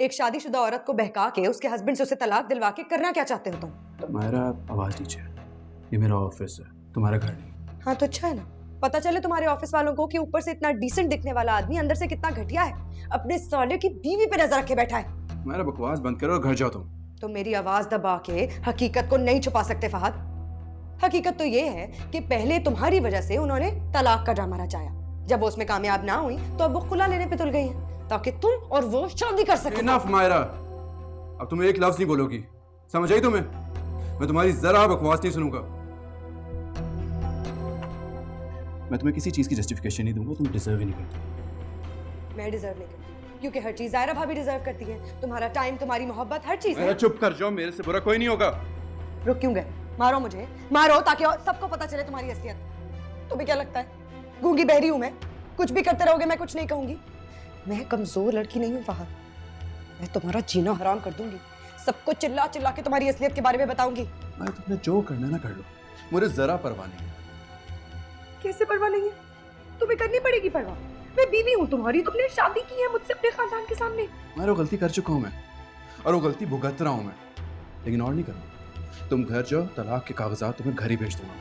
एक शादीशुदा औरत को बहका के उसके हस्बैंड से उसे तलाक दिलवा के करना क्या चाहते हो तुम? तुम्हारा आवाज नीचे, ये मेरा ऑफिस है, तुम्हारा घर नहीं। हाँ तो अच्छा है ना, पता चले तुम्हारे ऑफिस वालों को कि ऊपर से इतना डिसेंट दिखने वाला आदमी अंदर से कितना घटिया है, अपने साले की बीवी पे नजर रखे बैठा है। तुम्हारा बकवास बंद करो और घर जाओ तुम। तो मेरी आवाज दबा के हकीकत को नहीं छुपा सकते फहद। हकीकत तो ये है कि पहले तुम्हारी वजह से उन्होंने तलाक का ड्रामा रचाया, जब वो उसमें कामयाब ना हुई तो अब वो खुला लेने पे तुल गई हैं ताकि तुम और वो शादी कर सको। इनफ मायरा, अब तुम एक लफ्ज नहीं बोलोगी, समझ आई तुम्हें? मैं तुम्हारी जरा बकवास नहीं सुनूंगा। मैं तुम्हें किसी चीज की जस्टिफिकेशन नहीं दूंगा, तुम डिजर्व ही नहीं करती। मैं डिजर्व नहीं करती क्योंकि हर चीज जायरा भाभी डिजर्व करती है। तुम्हारा टाइम, तुम्हारी मोहब्बत, हर चीज है। चुप कर जाओ, मेरे से बुरा कोई नहीं होगा। रुक क्यों गए? मारो मुझे, मारो ताकि सबको पता चले तुम्हारी असलियत। तुम्हें क्या लगता है गूंगी बहरी हूं मैं? कुछ भी करते रहोगे मैं कुछ नहीं कहूंगी। मैं कमजोर लड़की नहीं हूं फहद, मैं तुम्हारा जीना हराम कर दूंगी। सबको चिल्ला चिल्ला के तुम्हारी असलियत के बारे में बताऊंगी। मैं तुमने जो करना ना कर लो, मुझे जरा परवाह नहीं है। कैसे परवाह नहीं है? तुम्हें करनी पड़ेगी परवाह। मैं बीवी हूं तुम्हारी, तुमने शादी की है मुझसे अपने खानदान के सामने। मैं वो गलती कर चुका हूं मैं, और वो गलती भुगत रहा हूं मैं, लेकिन और नहीं करूंगा। तुम घर जाओ, तलाक के कागजात तुम्हें घर ही भेज दूंगा।